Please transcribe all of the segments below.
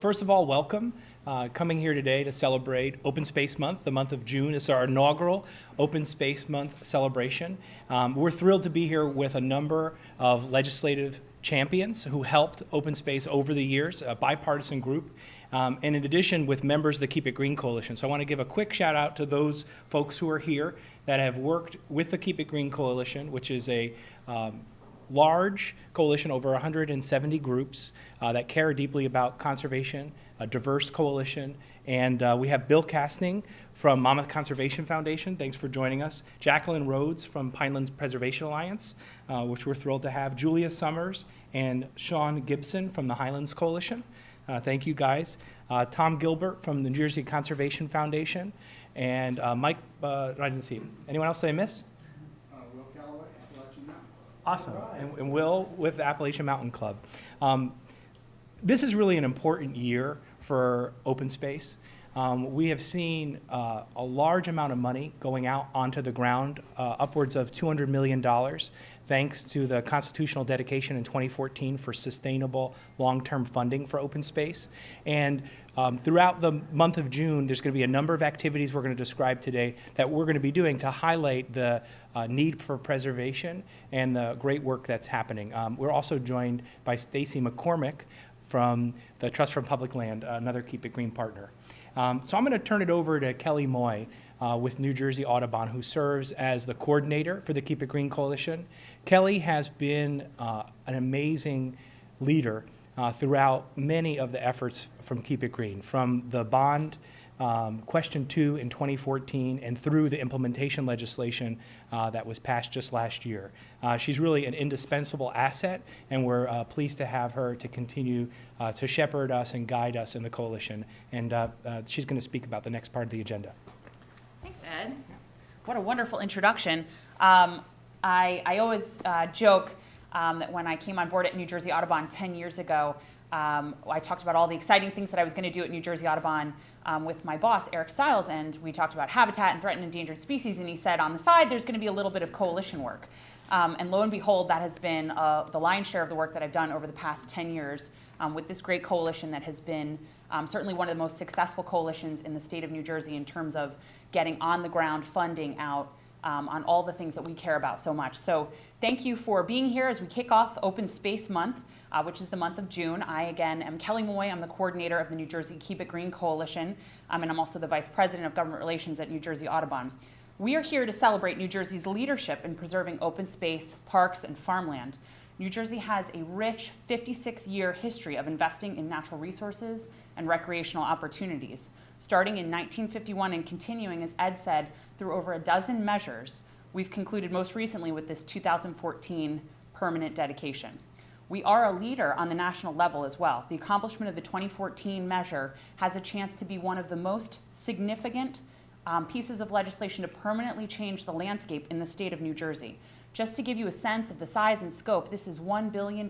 First of all, welcome. Coming here today to celebrate Open Space Month. The month of June is our inaugural Open Space Month celebration. We're thrilled to be here with a number of legislative champions who helped Open Space over the years, a bipartisan group, and in addition with members of the Keep It Green Coalition. So I want to give a quick shout out to those folks who are here that have worked with the Keep It Green Coalition, which is a large coalition, over 170 groups that care deeply about conservation, a diverse coalition. And we have Bill Castning from Monmouth Conservation Foundation. Thanks for joining us. Jacqueline Rhodes from Pinelands Preservation Alliance, which we're thrilled to have. Julia Summers and Sean Gibson from the Highlands Coalition. Thank you, guys. Tom Gilbert from the New Jersey Conservation Foundation. And Mike, I didn't see him. Anyone else that I miss? Awesome, and Will with the Appalachian Mountain Club. This is really an important year for open space. We have seen a large amount of money going out onto the ground, upwards of $200 million, thanks to the constitutional dedication in 2014 for sustainable long-term funding for open space. And throughout the month of June, there's going to be a number of activities we're going to describe today that we're going to be doing to highlight the need for preservation and the great work that's happening. We're also joined by Stacy McCormick from the Trust for Public Land, another Keep It Green partner. So I'm going to turn it over to Kelly Moy with New Jersey Audubon, who serves as the coordinator for the Keep It Green Coalition. Kelly has been an amazing leader throughout many of the efforts from Keep It Green, from the bond Question 2 in 2014 and through the implementation legislation that was passed just last year. She's really an indispensable asset, and we're pleased to have her to continue to shepherd us and guide us in the coalition. And she's going to speak about the next part of the agenda. Thanks, Ed. What a wonderful introduction. I always joke that when I came on board at New Jersey Audubon 10 years ago, I talked about all the exciting things that I was going to do at New Jersey Audubon with my boss, Eric Stiles, and we talked about habitat and threatened and endangered species, and he said, on the side, there's going to be a little bit of coalition work. And lo and behold, that has been the lion's share of the work that I've done over the past 10 years with this great coalition that has been certainly one of the most successful coalitions in the state of New Jersey in terms of getting on-the-ground funding out on all the things that we care about so much. So thank you for being here as we kick off Open Space Month, which is the month of June. I, again, am Kelly Moy. I'm the coordinator of the New Jersey Keep It Green Coalition, and I'm also the vice president of government relations at New Jersey Audubon. We are here to celebrate New Jersey's leadership in preserving open space, parks, and farmland. New Jersey has a rich 56-year history of investing in natural resources and recreational opportunities. Starting in 1951 and continuing, as Ed said, through over a dozen measures, we've concluded most recently with this 2014 permanent dedication. We are a leader on the national level as well. The accomplishment of the 2014 measure has a chance to be one of the most significant pieces of legislation to permanently change the landscape in the state of New Jersey. Just to give you a sense of the size and scope, this is $1 billion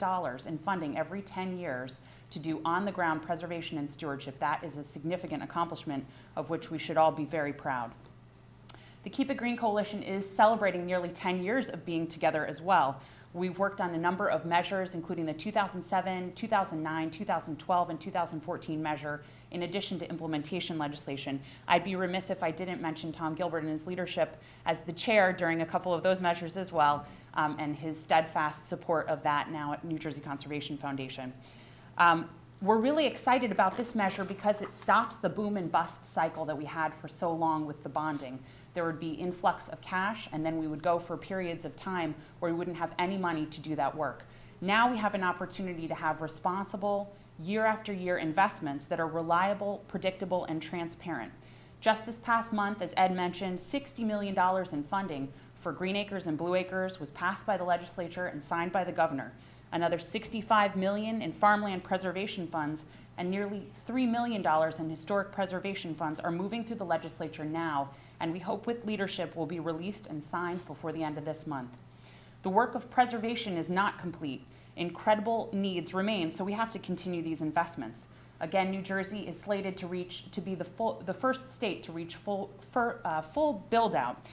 in funding every 10 years to do on-the-ground preservation and stewardship. That is a significant accomplishment of which we should all be very proud. The Keep It Green Coalition is celebrating nearly 10 years of being together as well. We've worked on a number of measures, including the 2007, 2009, 2012, and 2014 measure, in addition to implementation legislation. I'd be remiss if I didn't mention Tom Gilbert and his leadership as the chair during a couple of those measures as well, and his steadfast support of that now at New Jersey Conservation Foundation. We're really excited about this measure because it stops the boom and bust cycle that we had for so long with the bonding. There would be influx of cash, and then we would go for periods of time where we wouldn't have any money to do that work. Now we have an opportunity to have responsible, year after year investments that are reliable, predictable, and transparent. Just this past month, as Ed mentioned, $60 million in funding for Green Acres and Blue Acres was passed by the legislature and signed by the governor. Another $65 million in farmland preservation funds and nearly $3 million in historic preservation funds are moving through the legislature now, and we hope with leadership will be released and signed before the end of this month. The work of preservation is not complete. Incredible needs remain, so we have to continue these investments. Again, New Jersey is slated to be the first state to reach full build-out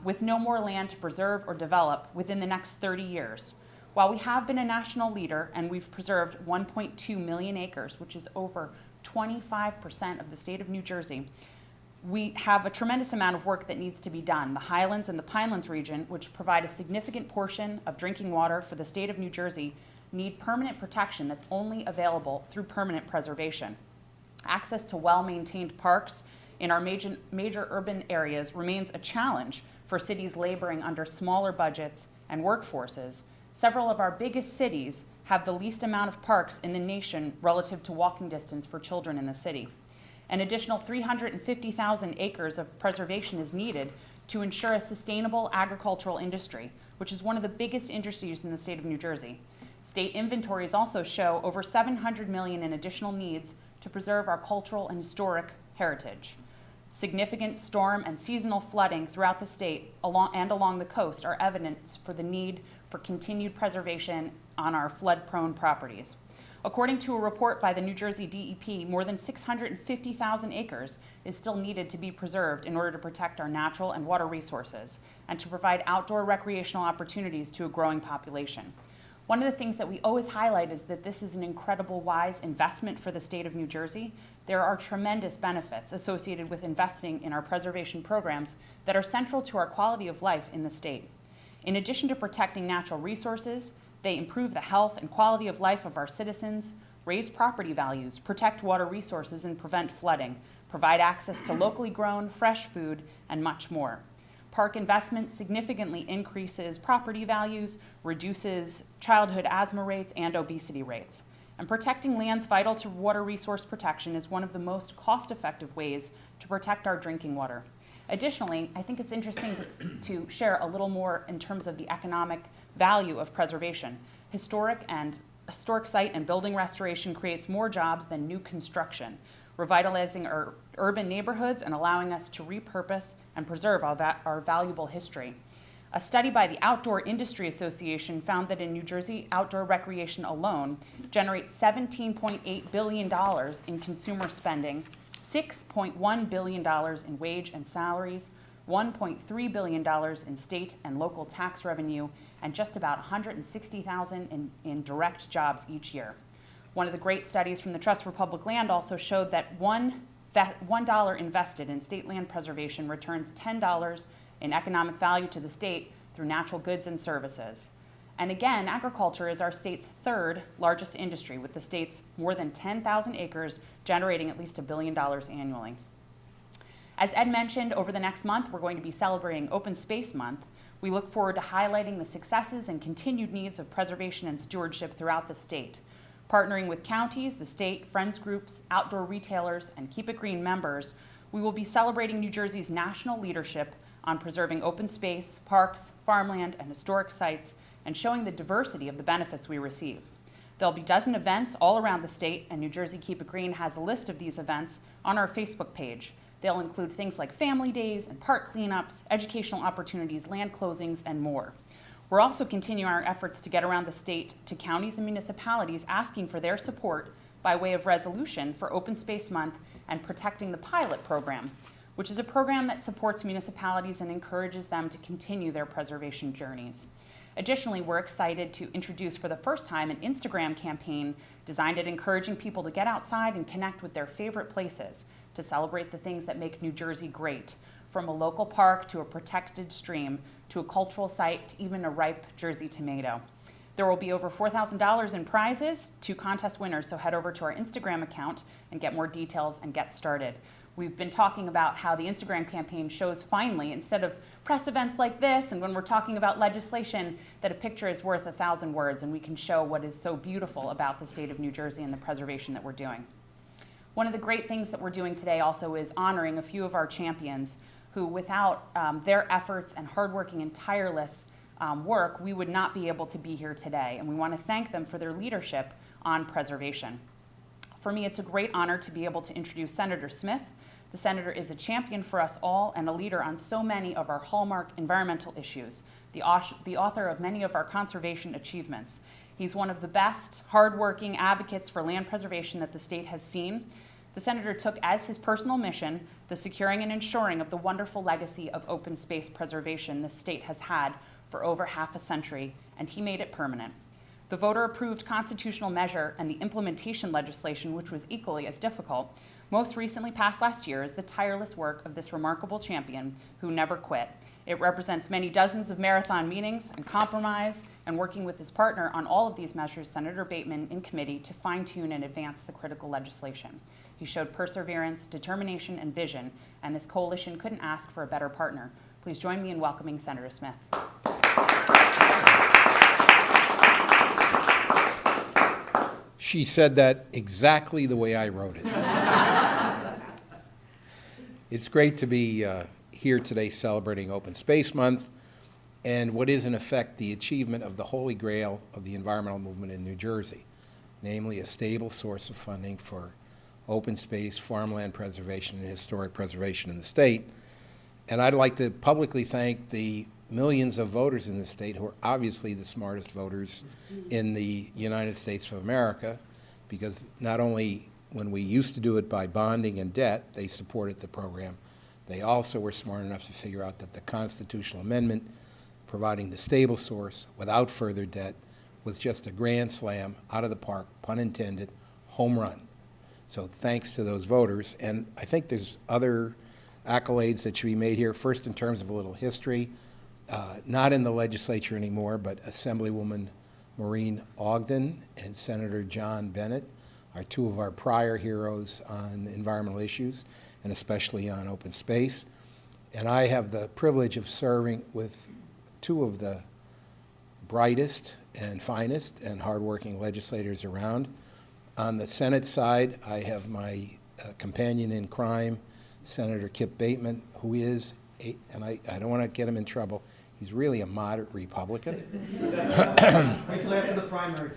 with no more land to preserve or develop within the next 30 years. While we have been a national leader and we've preserved 1.2 million acres, which is over 25% of the state of New Jersey, we have a tremendous amount of work that needs to be done. The Highlands and the Pinelands region, which provide a significant portion of drinking water for the state of New Jersey, need permanent protection that's only available through permanent preservation. Access to well-maintained parks in our major urban areas remains a challenge for cities laboring under smaller budgets and workforces. Several of our biggest cities have the least amount of parks in the nation relative to walking distance for children in the city. An additional 350,000 acres of preservation is needed to ensure a sustainable agricultural industry, which is one of the biggest industries in the state of New Jersey. State inventories also show over $700 million in additional needs to preserve our cultural and historic heritage. Significant storm and seasonal flooding throughout the state along the coast are evidence for the need for continued preservation on our flood-prone properties. According to a report by the New Jersey DEP, more than 650,000 acres is still needed to be preserved in order to protect our natural and water resources and to provide outdoor recreational opportunities to a growing population. One of the things that we always highlight is that this is an incredible, wise investment for the state of New Jersey. There are tremendous benefits associated with investing in our preservation programs that are central to our quality of life in the state. In addition to protecting natural resources, they improve the health and quality of life of our citizens, raise property values, protect water resources and prevent flooding, provide access to locally grown, fresh food, and much more. Park investment significantly increases property values, reduces childhood asthma rates and obesity rates. And protecting lands vital to water resource protection is one of the most cost-effective ways to protect our drinking water. Additionally, I think it's interesting to share a little more in terms of the economic value of preservation. Historic site and building restoration creates more jobs than new construction, revitalizing our urban neighborhoods and allowing us to repurpose and preserve our valuable history. A study by the Outdoor Industry Association found that in New Jersey, outdoor recreation alone generates $17.8 billion in consumer spending, $6.1 billion in wage and salaries, $1.3 billion in state and local tax revenue, and just about $160,000 in direct jobs each year. One of the great studies from the Trust for Public Land also showed that $1 invested in state land preservation returns $10 in economic value to the state through natural goods and services. And again, agriculture is our state's third largest industry, with the state's more than 10,000 acres generating at least $1 billion annually. As Ed mentioned, over the next month, we're going to be celebrating Open Space Month. We look forward to highlighting the successes and continued needs of preservation and stewardship throughout the state. Partnering with counties, the state, friends groups, outdoor retailers, and Keep It Green members, we will be celebrating New Jersey's national leadership on preserving open space, parks, farmland, and historic sites, and showing the diversity of the benefits we receive. There'll be a dozen events all around the state, and New Jersey Keep It Green has a list of these events on our Facebook page. They'll include things like family days and park cleanups, educational opportunities, land closings, and more. We're also continuing our efforts to get around the state to counties and municipalities asking for their support by way of resolution for Open Space Month and Protecting the Pilot program, which is a program that supports municipalities and encourages them to continue their preservation journeys. Additionally, we're excited to introduce for the first time an Instagram campaign designed at encouraging people to get outside and connect with their favorite places to celebrate the things that make New Jersey great, from a local park to a protected stream to a cultural site to even a ripe Jersey tomato. There will be over $4,000 in prizes to contest winners, so head over to our Instagram account and get more details and get started. We've been talking about how the Instagram campaign shows finally, instead of press events like this and when we're talking about legislation, that a picture is worth 1,000 words, and we can show what is so beautiful about the state of New Jersey and the preservation that we're doing. One of the great things that we're doing today also is honoring a few of our champions who, without their efforts and hardworking and tireless work, we would not be able to be here today. And we want to thank them for their leadership on preservation. For me, it's a great honor to be able to introduce Senator Smith. The Senator is a champion for us all and a leader on so many of our hallmark environmental issues, the author of many of our conservation achievements. He's one of the best, hardworking advocates for land preservation that the state has seen. The Senator took as his personal mission the securing and ensuring of the wonderful legacy of open space preservation the state has had for over half a century, and he made it permanent. the voter-approved constitutional measure and the implementation legislation, which was equally as difficult, most recently passed last year, is the tireless work of this remarkable champion who never quit. It represents many dozens of marathon meetings and compromise and working with his partner on all of these measures, Senator Bateman, in committee to fine-tune and advance the critical legislation. He showed perseverance, determination, and vision, and this coalition couldn't ask for a better partner. Please join me in welcoming Senator Smith. She said that exactly the way I wrote it. It's great to be here today celebrating Open Space Month and what is in effect the achievement of the holy grail of the environmental movement in New Jersey, namely a stable source of funding for open space, farmland preservation, and historic preservation in the state. And I'd like to publicly thank the millions of voters in the state who are obviously the smartest voters in the United States of America, because not only when we used to do it by bonding and debt, they supported the program, they also were smart enough to figure out that the constitutional amendment providing the stable source without further debt was just a grand slam, out of the park, pun intended, home run. So thanks to those voters. And I think there's other accolades that should be made here. First, in terms of a little history, not in the legislature anymore, but Assemblywoman Maureen Ogden and Senator John Bennett are two of our prior heroes on environmental issues, and especially on open space. And I have the privilege of serving with two of the brightest and finest and hardworking legislators around. On the Senate side, I have my companion in crime, Senator Kip Bateman, who is, and I don't want to get him in trouble, he's really a moderate Republican. Wait till after the primary.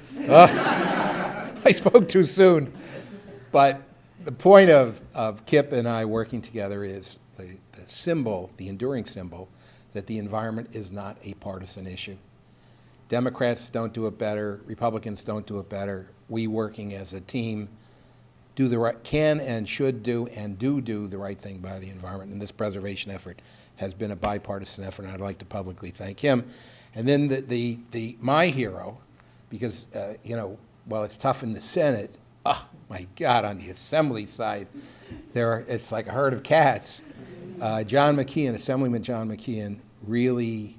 I spoke too soon. But the point of Kip and I working together is the symbol, the enduring symbol, that the environment is not a partisan issue. Democrats don't do it better. Republicans don't do it better. We, working as a team, do the right, can and should do and do the right thing by the environment. And this preservation effort has been a bipartisan effort, and I'd like to publicly thank him. And then my hero, because while it's tough in the Senate, oh my God, on the Assembly side, it's like a herd of cats. John McKeon, Assemblyman John McKeon, really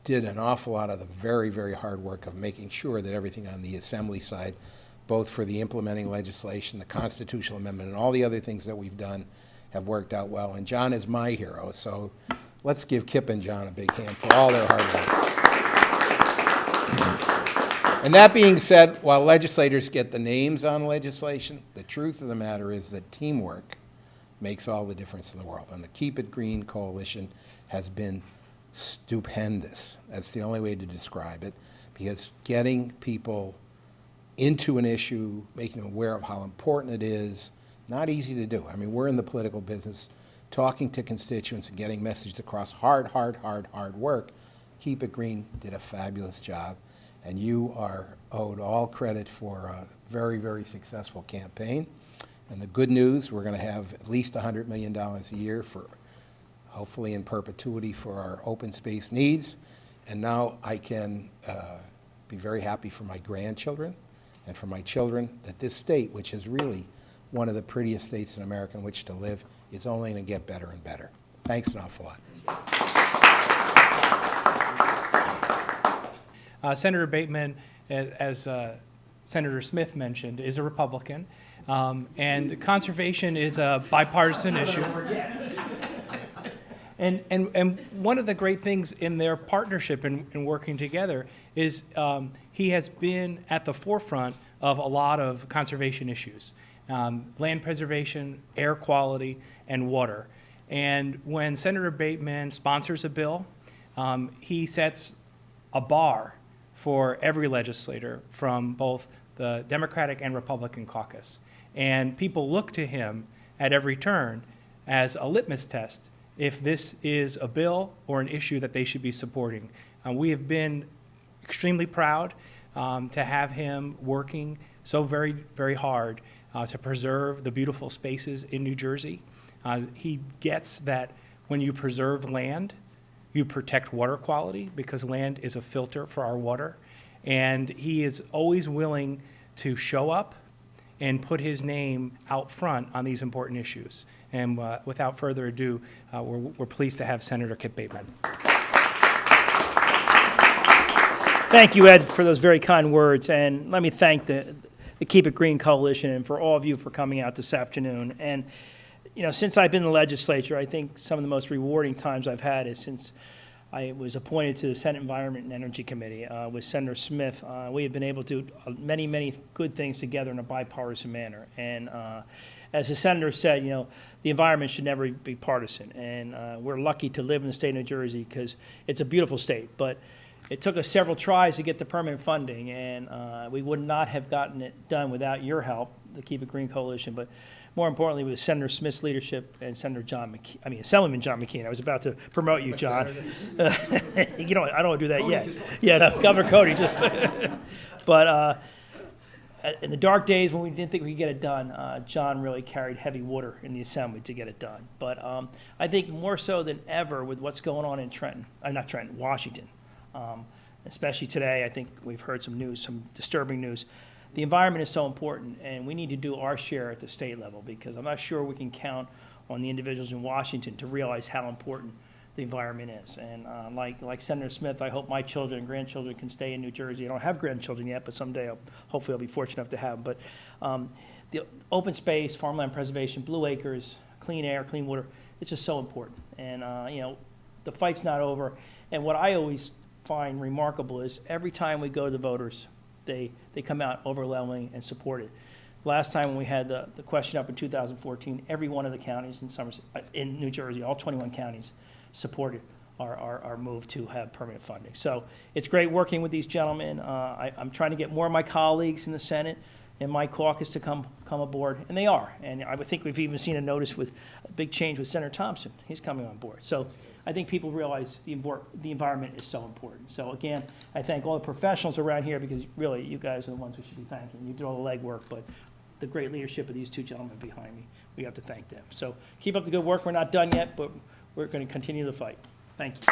did an awful lot of the very, very hard work of making sure that everything on the Assembly side, both for the implementing legislation, the constitutional amendment, and all the other things that we've done, have worked out well. And John is my hero, so let's give Kip and John a big hand for all their hard work. And that being said, while legislators get the names on legislation, the truth of the matter is that teamwork makes all the difference in the world. And the Keep It Green Coalition has been stupendous. That's the only way to describe it, because getting people into an issue, making them aware of how important it is, not easy to do. I mean, we're in the political business, talking to constituents and getting messages across, hard work. Keep It Green did a fabulous job, and you are owed all credit for a very, very successful campaign. And the good news, we're going to have at least $100 million a year for, hopefully in perpetuity, for our open space needs. And now I can be very happy for my grandchildren and for my children that this state, which is really one of the prettiest states in America in which to live, is only going to get better and better. Thanks an awful lot. Senator Bateman, as Senator Smith mentioned, is a Republican, and conservation is a bipartisan issue. And one of the great things in their partnership and working together is he has been at the forefront of a lot of conservation issues, land preservation, air quality, and water. And when Senator Bateman sponsors a bill, he sets a bar for every legislator from both the Democratic and Republican caucus. And people look to him at every turn as a litmus test if this is a bill or an issue that they should be supporting. We have been extremely proud to have him working so very, very hard to preserve the beautiful spaces in New Jersey. He gets that when you preserve land, you protect water quality, because land is a filter for our water. And he is always willing to show up and put his name out front on these important issues. And without further ado, we're pleased to have Senator Kip Bateman. Thank you, Ed, for those very kind words, and let me thank the Keep It Green Coalition and for all of you for coming out this afternoon. And, you know, since I've been in the legislature, I think some of the most rewarding times I've had is since I was appointed to the Senate Environment and Energy Committee with Senator Smith. We have been able to do many, many good things together in a bipartisan manner. And as the senator said, you know, the environment should never be partisan. And we're lucky to live in the state of New Jersey because it's a beautiful state. But it took us several tries to get the permanent funding, and we would not have gotten it done without your help, the Keep It Green Coalition. But more importantly, with Senator Smith's leadership and Senator Assemblyman John McKean. I was about to promote you, John. You know, I don't want to do that yet. Yeah, no, Governor Cody just. But in the dark days when we didn't think we could get it done, John really carried heavy water in the Assembly to get it done. But I think more so than ever with what's going on in Washington. Especially today, I think we've heard some news, some disturbing news. The environment is so important, and we need to do our share at the state level because I'm not sure we can count on the individuals in Washington to realize how important the environment is. And like Senator Smith, I hope my children and grandchildren can stay in New Jersey. I don't have grandchildren yet, but someday hopefully I'll be fortunate enough to have them. But the open space, farmland preservation, blue acres, clean air, clean water, it's just so important. And you know, the fight's not over. And what I always find remarkable is every time we go to the voters, they come out overwhelming and support it. Last time when we had the question up in 2014, every one of the counties in New Jersey, all 21 counties, supported our move to have permanent funding. So it's great working with these gentlemen. I'm trying to get more of my colleagues in the Senate and my caucus to come aboard, and they are. And I would think we've even seen a notice with a big change with Senator Thompson. He's coming on board. So I think people realize the environment is so important. So again, I thank all the professionals around here because really you guys are the ones we should be thanking. You did all the legwork, but the great leadership of these two gentlemen behind me, we have to thank them. So keep up the good work. We're not done yet, but we're going to continue the fight. Thank you.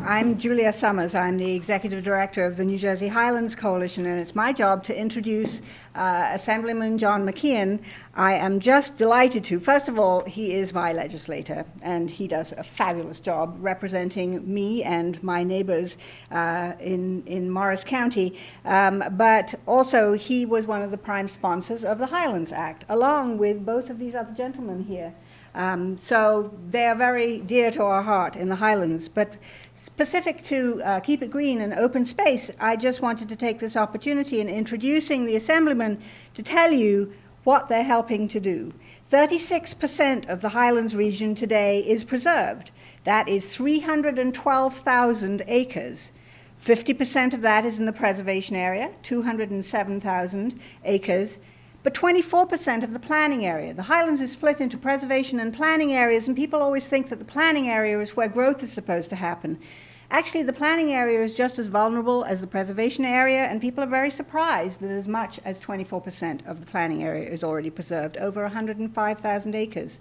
I'm Julia Summers. I'm the Executive Director of the New Jersey Highlands Coalition, and it's my job to introduce Assemblyman John McKean. I am just delighted to. First of all, he is my legislator, and he does a fabulous job representing me and my neighbors in Morris County. But also, he was one of the prime sponsors of the Highlands Act, along with both of these other gentlemen here. So they are very dear to our heart in the Highlands. But specific to Keep It Green and open space, I just wanted to take this opportunity in introducing the Assemblyman to tell you what they're helping to do. 36% of the Highlands region today is preserved. That is 312,000 acres. 50% of that is in the preservation area, 207,000 acres. But 24% of the planning area. The Highlands is split into preservation and planning areas, and people always think that the planning area is where growth is supposed to happen. Actually, the planning area is just as vulnerable as the preservation area, and people are very surprised that as much as 24% of the planning area is already preserved, over 105,000 acres.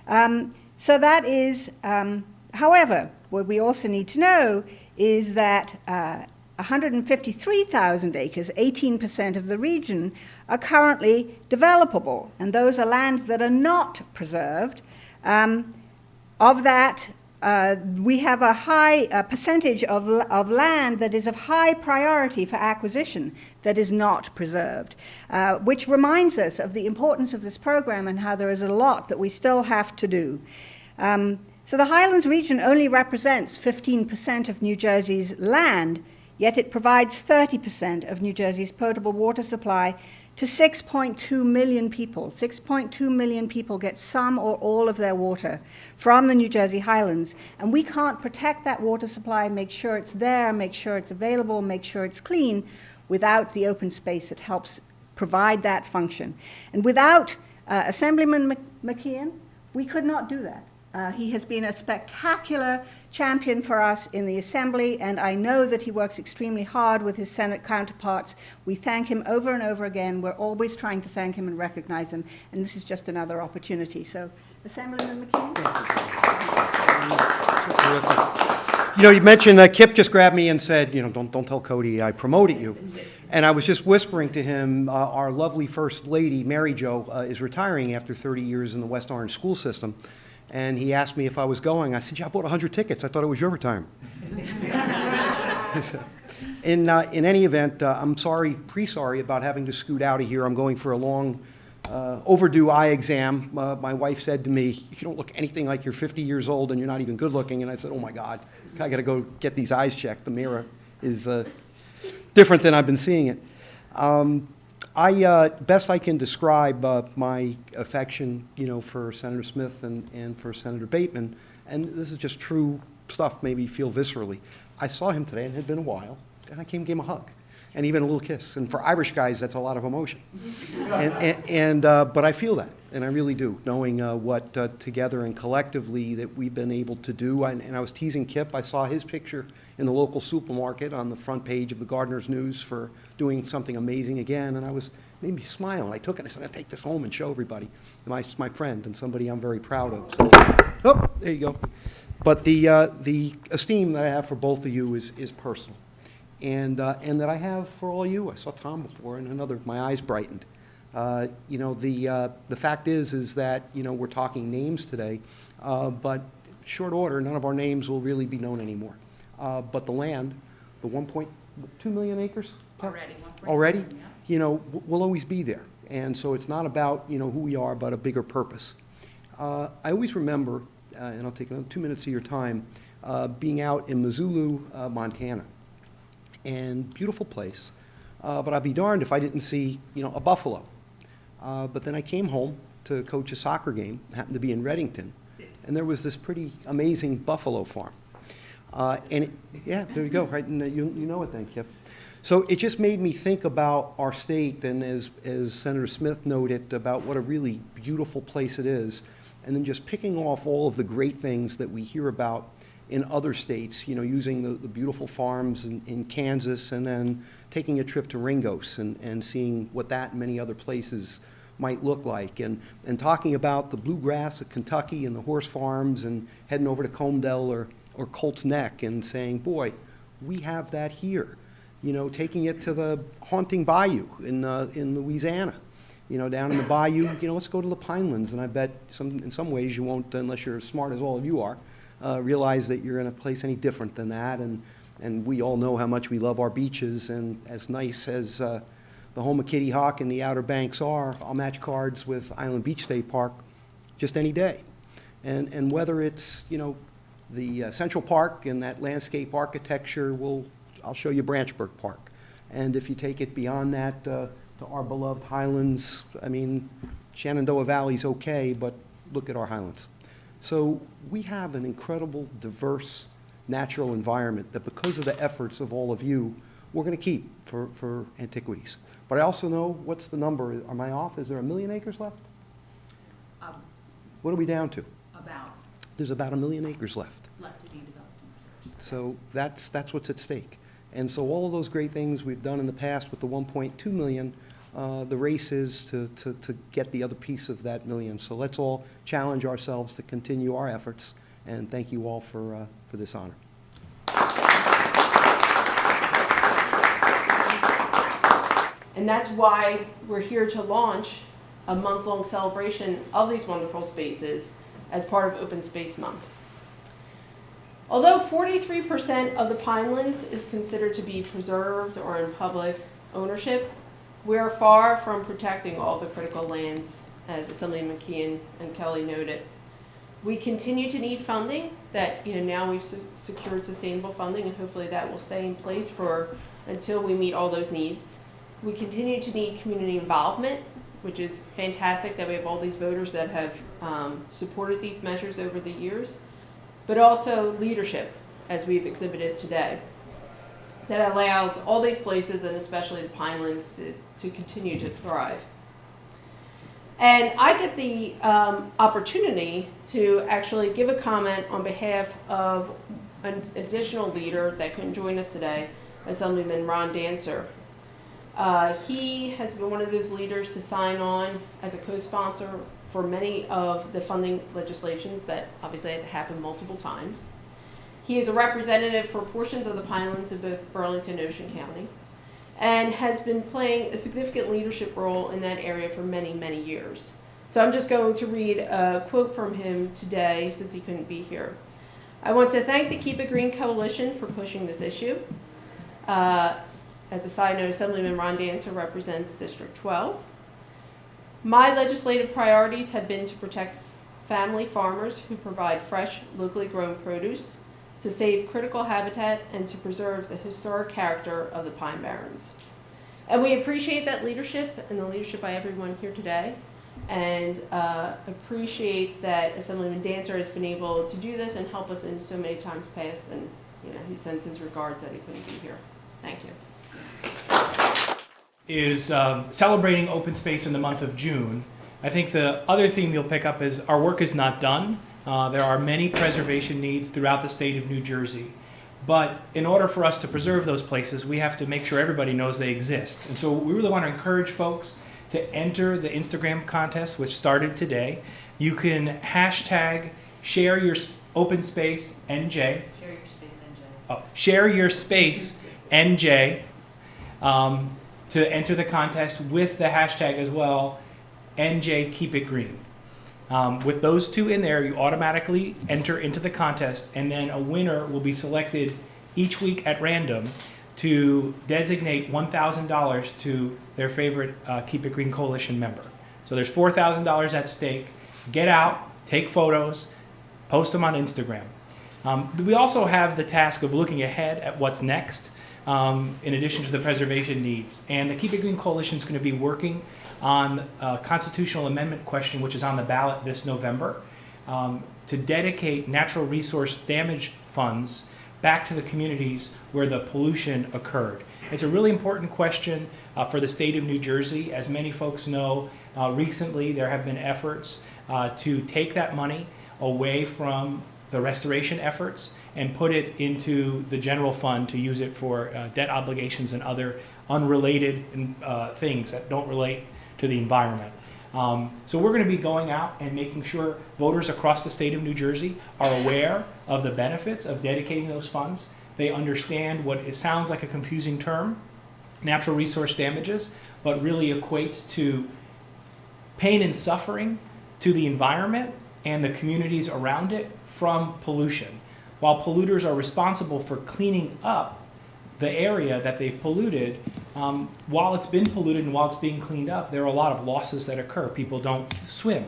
So that is, however, what we also need to know is that 153,000 acres, 18% of the region, are currently developable, and those are lands that are not preserved. Of that, we have a high percentage of land that is of high priority for acquisition that is not preserved, which reminds us of the importance of this program and how there is a lot that we still have to do. So the Highlands region only represents 15% of New Jersey's land, yet it provides 30% of New Jersey's potable water supply to 6.2 million people. 6.2 million people get some or all of their water from the New Jersey Highlands. And we can't protect that water supply, make sure it's there, make sure it's available, make sure it's clean, without the open space that helps provide that function. And without Assemblyman McKean, we could not do that. He has been a spectacular champion for us in the Assembly, and I know that he works extremely hard with his Senate counterparts. We thank him over and over again. We're always trying to thank him and recognize him, and this is just another opportunity. So, Assemblyman McKean. You know, you mentioned, Kip just grabbed me and said, you know, don't tell Cody I promoted you. And I was just whispering to him, our lovely First Lady, Mary Jo, is retiring after 30 years in the West Orange school system. And he asked me if I was going. I said, yeah, I bought 100 tickets. I thought it was your retirement. In any event, I'm sorry about having to scoot out of here. I'm going for a long, overdue eye exam. My wife said to me, you don't look anything like you're 50 years old and you're not even good looking. And I said, oh my God, I got to go get these eyes checked. The mirror is different than I've been seeing it. Best I can describe my affection, you know, for Senator Smith and for Senator Bateman, and this is just true stuff, maybe feel viscerally. I saw him today, and it had been a while, and I came and gave him a hug, and even a little kiss. And for Irish guys, that's a lot of emotion. But I feel that, and I really do, knowing what together and collectively that we've been able to do. And I was teasing Kip. I saw his picture in the local supermarket on the front page of the Gardener's News for doing something amazing again, and made me smile. And I took it and I said, I'll take this home and show everybody. It's my friend and somebody I'm very proud of. So, oh, there you go. But the esteem that I have for both of you is personal, and that I have for all you. I saw Tom before, and my eyes brightened. You know, the fact is that, you know, we're talking names today, but short order, none of our names will really be known anymore. But the land, the 1.2 million acres? Already, yeah. you know, will always be there. And so it's not about, you know, who we are, but a bigger purpose. I always remember, and I'll take another 2 minutes of your time, being out in Missoula, Montana. And beautiful place. But I'd be darned if I didn't see, you know, a buffalo. But then I came home to coach a soccer game, happened to be in Reddington, and there was this pretty amazing buffalo farm. Yeah, there you go, right? And you know it then, Kip. So it just made me think about our state, and as Senator Smith noted, about what a really beautiful place it is, and then just picking off all of the great things that we hear about in other states, you know, using the beautiful farms in Kansas, and then taking a trip to Ringos and seeing what that and many other places might look like, and talking about the bluegrass of Kentucky and the horse farms, and heading over to Comedale or Colts Neck and saying, boy, we have that here. You know, taking it to the haunting bayou in Louisiana. You know, down in the bayou, you know, let's go to the Pinelands, and I bet in some ways you won't, unless you're as smart as all of you are, realize that you're in a place any different than that, and we all know how much we love our beaches, and as nice as the home of Kitty Hawk and the Outer Banks are, I'll match cards with Island Beach State Park just any day. And whether it's, you know, the Central Park and that landscape architecture, I'll show you Branchburg Park. And if you take it beyond that to our beloved Highlands, I mean, Shenandoah Valley's okay, but look at our Highlands. So we have an incredible, diverse, natural environment that because of the efforts of all of you, we're going to keep for antiquities. But I also know, what's the number? Am I off? Is there 1 million acres left? What are we down to? There's about 1 million acres left. Left to be developed and researched. So that's what's at stake. And so all of those great things we've done in the past with the 1.2 million, the race is to get the other piece of that million. So let's all challenge ourselves to continue our efforts, and thank you all for this honor. And that's why we're here to launch a month-long celebration of these wonderful spaces as part of Open Space Month. Although 43% of the Pinelands is considered to be preserved or in public ownership, we are far from protecting all the critical lands, as Assemblyman McKeon and Kelly noted. We continue to need funding that, you know, now we've secured sustainable funding, and hopefully that will stay in place until we meet all those needs. We continue to need community involvement, which is fantastic that we have all these voters that have supported these measures over the years, but also leadership, as we've exhibited today, that allows all these places, and especially the Pinelands, to continue to thrive. And I get the opportunity to actually give a comment on behalf of an additional leader that couldn't join us today, Assemblyman Ron Dancer. He has been one of those leaders to sign on as a co-sponsor for many of the funding legislations that obviously had to happen multiple times. He is a representative for portions of the Pinelands of both Burlington and Ocean County, and has been playing a significant leadership role in that area for many, many years. So I'm just going to read a quote from him today, since he couldn't be here. I want to thank the Keep It Green Coalition for pushing this issue. As a side note, Assemblyman Ron Dancer represents District 12. My legislative priorities have been to protect family farmers who provide fresh, locally grown produce, to save critical habitat, and to preserve the historic character of the Pine Barrens. And we appreciate that leadership and the leadership by everyone here today, and appreciate that Assemblyman Dancer has been able to do this and help us in so many times past, and he sends his regards that he couldn't be here. Thank you. Is celebrating open space in the month of June. I think the other theme you'll pick up is our work is not done. There are many preservation needs throughout the state of New Jersey. But in order for us to preserve those places, we have to make sure everybody knows they exist. And so we really want to encourage folks to enter the Instagram contest, which started today. You can hashtag share your open space NJ. Share your space, NJ. Oh, share your space NJ to enter the contest with the hashtag as well, NJ Keep It Green. With those two in there, you automatically enter into the contest, and then a winner will be selected each week at random to designate $1,000 to their favorite Keep It Green Coalition member. So there's $4,000 at stake. Get out, take photos, post them on Instagram. We also have the task of looking ahead at what's next, in addition to the preservation needs. And the Keep It Green Coalition is going to be working on a constitutional amendment question, which is on the ballot this November, to dedicate natural resource damage funds back to the communities where the pollution occurred. It's a really important question for the state of New Jersey. As many folks know, recently there have been efforts to take that money away from the restoration efforts and put it into the general fund to use it for debt obligations and other unrelated things that don't relate to the environment. So we're going to be going out and making sure voters across the state of New Jersey are aware of the benefits of dedicating those funds. They understand what it sounds like a confusing term, natural resource damages, but really equates to pain and suffering to the environment and the communities around it from pollution. While polluters are responsible for cleaning up the area that they've polluted, while it's been polluted and while it's being cleaned up, there are a lot of losses that occur. People don't swim.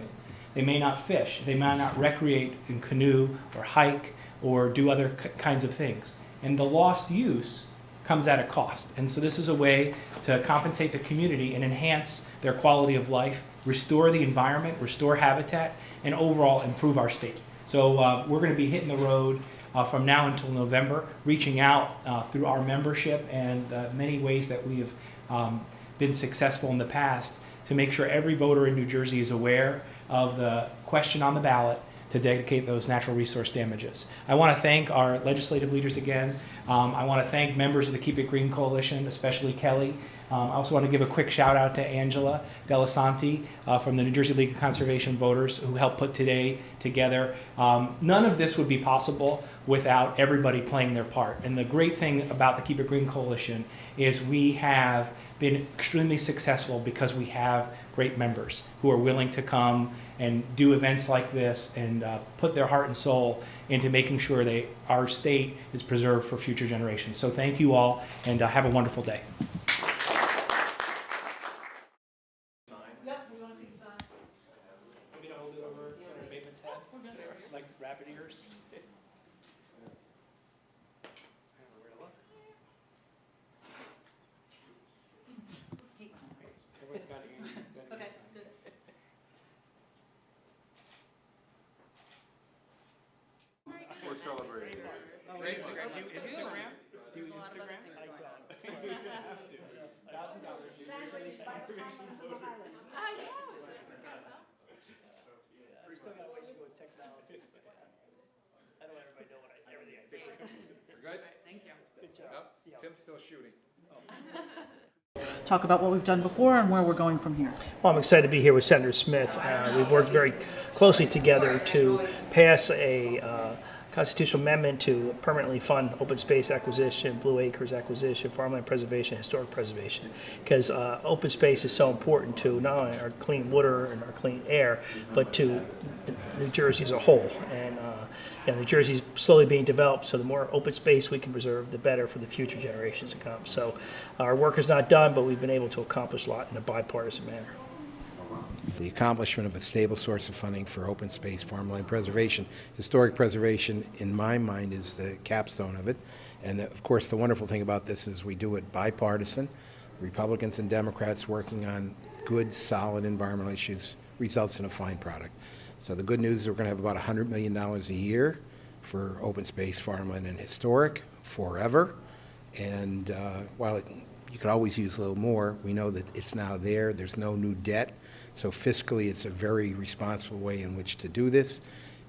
They may not fish. They may not recreate in canoe or hike or do other kinds of things. And the lost use comes at a cost. And so this is a way to compensate the community and enhance their quality of life, restore the environment, restore habitat, and overall improve our state. So we're going to be hitting the road from now until November, reaching out through our membership and many ways that we have been successful in the past to make sure every voter in New Jersey is aware of the question on the ballot to dedicate those natural resource damages. I want to thank our legislative leaders again. I want to thank members of the Keep It Green Coalition, especially Kelly. I also want to give a quick shout out to Angela Delasanti from the New Jersey League of Conservation Voters who helped put today together. None of this would be possible without everybody playing their part. And the great thing about the Keep It Green Coalition is we have been extremely successful because we have great members who are willing to come and do events like this and put their heart and soul into making sure our state is preserved for future generations. So thank you all, and have a wonderful day. Like rabbit ears. Everyone's got ears. Okay, good. We're celebrating. Do you Instagram? Do you Instagram? I don't. You have to. $1,000. Still got ways to go with technology. I don't want everybody know everything I do. We're good? Thank you. Good job. Yep. Tim's still shooting. Talk about what we've done before and where we're going from here. Well, I'm excited to be here with Senator Smith. We've worked very closely together to pass a constitutional amendment to permanently fund open space acquisition, blue acres acquisition, farmland preservation, historic preservation. Because open space is so important to not only our clean water and our clean air, but to New Jersey as a whole. And New Jersey is slowly being developed, so the more open space we can preserve, the better for the future generations to come. So our work is not done, but we've been able to accomplish a lot in a bipartisan manner. The accomplishment of a stable source of funding for open space, farmland preservation, historic preservation, in my mind, is the capstone of it. And of course, the wonderful thing about this is we do it bipartisan. Republicans and Democrats working on good, solid environmental issues results in a fine product. So the good news is we're going to have about $100 million a year for open space, farmland, and historic forever. And while you could always use a little more, we know that it's now there. There's no new debt. So fiscally, it's a very responsible way in which to do this.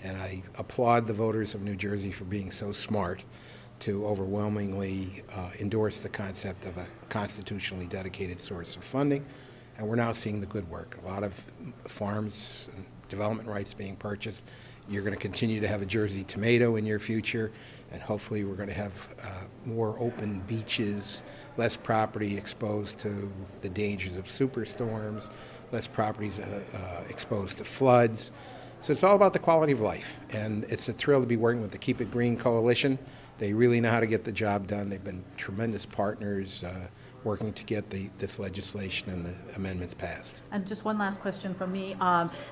And I applaud the voters of New Jersey for being so smart to overwhelmingly endorse the concept of a constitutionally dedicated source of funding. And we're now seeing the good work. A lot of farms and development rights being purchased. You're going to continue to have a Jersey tomato in your future, and hopefully we're going to have more open beaches, less property exposed to the dangers of superstorms, less properties exposed to floods. So it's all about the quality of life, and it's a thrill to be working with the Keep It Green Coalition. They really know how to get the job done. They've been tremendous partners working to get this legislation and the amendments passed. And just one last question from me,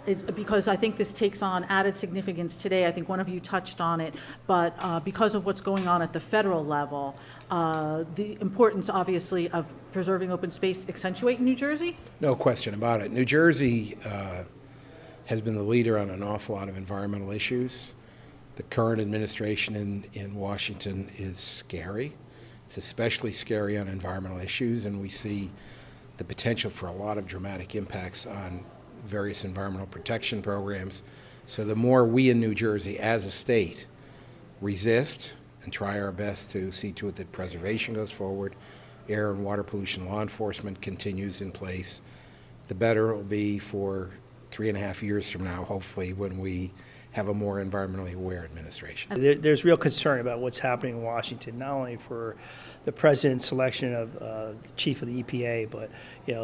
it's because I think this takes on added significance today. I think one of you touched on it, but because of what's going on at the federal level, the importance, obviously, of preserving open space accentuate in New Jersey? No question about it. New Jersey has been the leader on an awful lot of environmental issues. The current administration in Washington is scary. It's especially scary on environmental issues, and we see the potential for a lot of dramatic impacts on various environmental protection programs. So the more we in New Jersey as a state resist and try our best to see to it that preservation goes forward, air and water pollution law enforcement continues in place, the better it will be for 3.5 years from now, hopefully, when we have a more environmentally aware administration. There's real concern about what's happening in Washington, not only for the president's selection of the chief of the EPA, but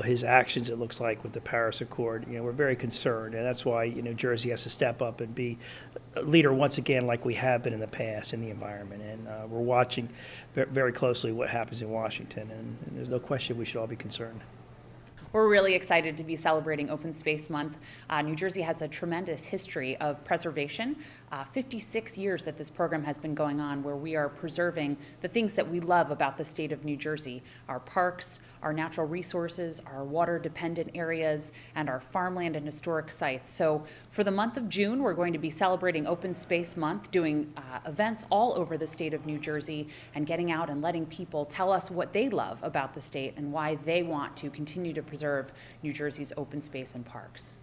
his actions, it looks like, with the Paris Accord. We're very concerned, and that's why Jersey has to step up and be a leader once again, like we have been in the past in the environment. And we're watching very closely what happens in Washington, and there's no question we should all be concerned. We're really excited to be celebrating Open Space Month. New Jersey has a tremendous history of preservation. 56 years that this program has been going on, where we are preserving the things that we love about the state of New Jersey: our parks, our natural resources, our water-dependent areas, and our farmland and historic sites. So for the month of June, we're going to be celebrating Open Space Month, doing events all over the state of New Jersey, and getting out and letting people tell us what they love about the state and why they want to continue to preserve New Jersey's open space and parks.